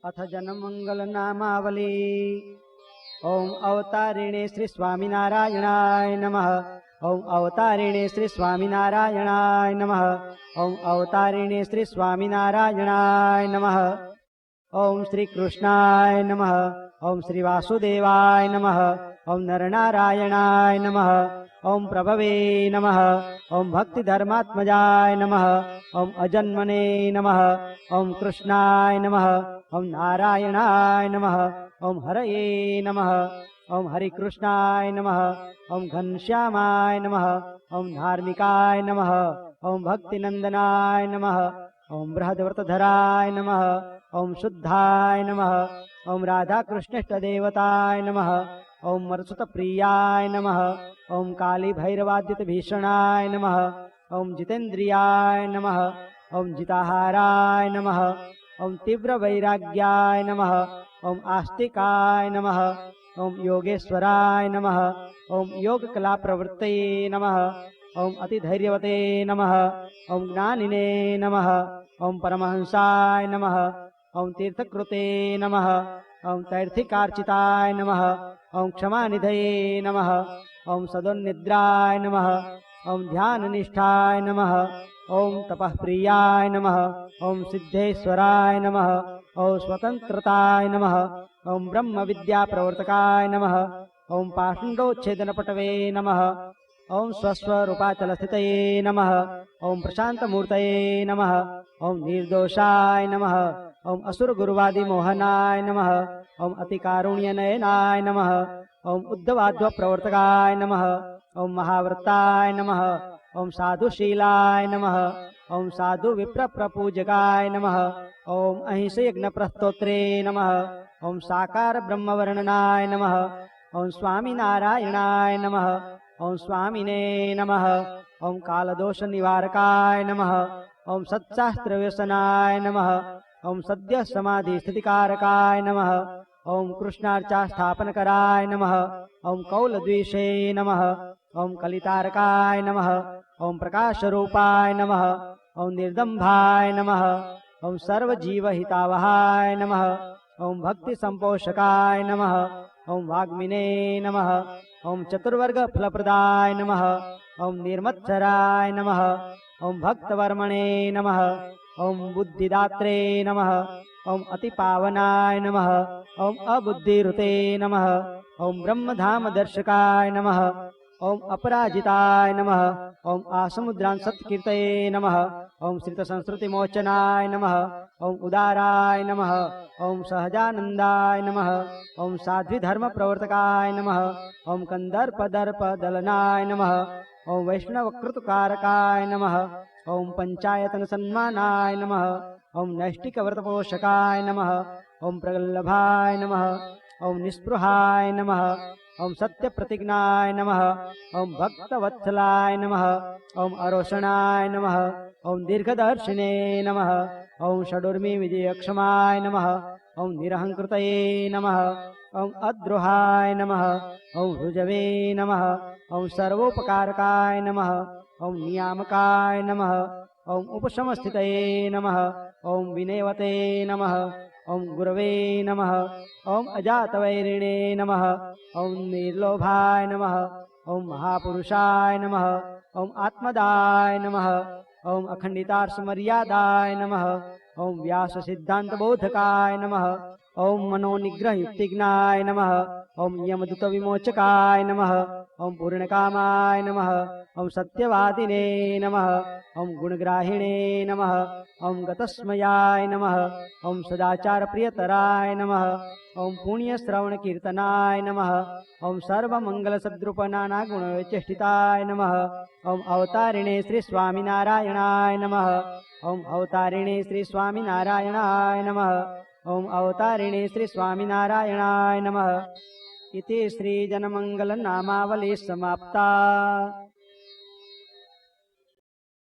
अथ जनमंगल नामावली। ओम अवतारिणे श्री स्वामिनारायणाय नमः। ओम अवतारिणे श्री स्वामिनारायणाय नमः। ओम अवतारिणे श्री स्वामिनारायणाय नमः। ओम श्री कृष्णाय नमः। ओम श्री वासुदेवाय नमः। ओम नरनारायणाय नमः। ओम प्रभवे नमः। ओम भक्ति धर्मात्मजाय नमः। ओम अजन्मने नमः। ओम कृष्णाय नमः। ओम नारायणाय नमः। ओम हरये नमः। ओम हरि कृष्णाय नमः। ओम घनश्यामाय नमः। ओम धार्मिकाय नमः। ओम भक्तिनंदनाय नमः। ओम बृहद्व्रतधराय नमः। ओम शुद्धाय नमः। ओम राधा कृष्णेष्ट देवताय नमः। ओम मरुत्प्रियाय नमः। ओम काली भैरवाद्युत भीषणाय नमः। ओम जितेन्द्रियाय नमः। ओम जिताहाराय नमः। ओम तीव्र वैराग्याय नमः। ओम आस्तिकाय नमः। ओम योगेश्वराय नमः। ओम योग कला प्रवृत्तये नमः। ओम अतिधैर्यवते नमः। ओम ज्ञानिने नमः। ओम परमहंसाय नमः। ओम तीर्थकृते नमः। ओम तैर्थिकार्चिताय नमः। ओम क्षमानिधये नमः। ओम सदोन्निद्राय नमः। ओम ध्याननिष्ठाय नमः। ओम तपःप्रियाय नमः। ओम सिद्धेश्वराय नमः। ओम स्वतंत्रताय नमः। ओम ब्रह्म विद्या प्रवर्तकाय नमः। ओम पाषण्डोच्छेदनपटवे नमः। ओम स्वस्वरूपाचलस्थितये नमः। ओम प्रशान्तमूर्तये नमः। ओम निर्दोषाय नमः। ओम असुरगुरुवादी मोहनाय नमः। ओम अतिकारुण्यनयनाय नमः। ओम उद्धवाद्व प्रवर्तकाय नमः। ओम महाव्रताय नमः। ओम साधुशीलाय नमः। ओम साधु विप्र प्रपूजकाय नमः। ओम अहिंस यज्ञ प्रस्तोत्रे नमः। ओम साकार ब्रह्मवर्णनाय नमः। ओम स्वामी नारायणाय नमः। ओम स्वामिने नमः। ओम कालदोष निवारकाय नमः। ओम सत्शास्त्र व्यसनाय नमः। ओम सद्य समाधि स्थितिकारकाय नमः। ओम कृष्णार्चा स्थापनकराय नमः। ओम कौलद्विषे नमः। ओम कलितारकाय नमः। ओम प्रकाशरूपाय नमः। ओम निर्दम्भाय नमः। ओम सर्वजीवहितावहाय नमः। ओम भक्ति संपोषकाय नमः। ओम वाग्मिने नमः। ओम चतुर्वर्ग फलप्रदाय नमः। ओम निर्मत्सराय नमः। ओम भक्तवर्मणे नमः। ओम बुद्धिदात्रे नमः। ओम अतिपावनाय नमः। ओम अबुद्धिरुते नमः। ओम ब्रह्मधाम दर्शकाय नमः। ओम अपराजिताय नमः। ओम आसमुद्रान् सत्कीर्तये नमः। ओम श्रित संस्कृति मोचनाय नमः। ओम उदाराय नमः। ओम सहजानंदाय नमः। ओम साध्वी धर्म प्रवर्तकाय नमः। ओम कंदर्प दर्प दलनाय नमः। ओम वैष्णव कृतकारकाय नमः। ओम पंचायतन सन्मानाय नमः। ओम नैष्टिक व्रतपोषकाय नमः। ओम प्रगल्भाय नमः। ओम निस्पृहाय नमः। ओम सत्य प्रतिज्ञाय नमः। ओम भक्तवत्सलाय नमः। ओम अरोषणाय नमः। ओम दीर्घदर्शिने नमः। ओम षडूर्मि विजयक्षमाय नमः। ओम निरहंकृतये नमः। ओम अद्रोहाय नमः। ओम ऋजवे नमः। ओम सर्वोपकारकाय नमः। ओम नियामकाय नमः। ओम उपशमस्थितये नमः। ओम विनयवते नमः। ओम गुरवे नमः। ओम अजातवैरिणे नमः। ओम निर्लोभाय नमः। ओम महापुरुषाय नमः। ओम आत्मदाय नमः। ओम अखंडितार्षमर्यादाय नमः। ओम व्यास सिद्धांत बोधकाय नमः। ओम मनोनिग्रह युक्तिज्ञाय नमः। ओम यमदूत विमोचकाय नमः। ओम पूर्णकामाय नमः। ओम सत्यवादिने नमः। ओम गुणग्राहिणे नमः। ओम गतस्मयाय नमः। ओम सदाचार प्रियतराय नमः। ओम पुण्य श्रवण कीर्तनाय नमः। ओम सर्वमंगल सद्रूप नाना गुण चेष्टिताय नमः। ओम अवतारिणे श्री स्वामिनारायणाय नमः। ओम अवतारिणे श्री स्वामिनारायणाय नमः। ओम अवतारिणे श्री स्वामिनारायणाय नमः। इति श्री जनमंगल नामावली समाप्ता।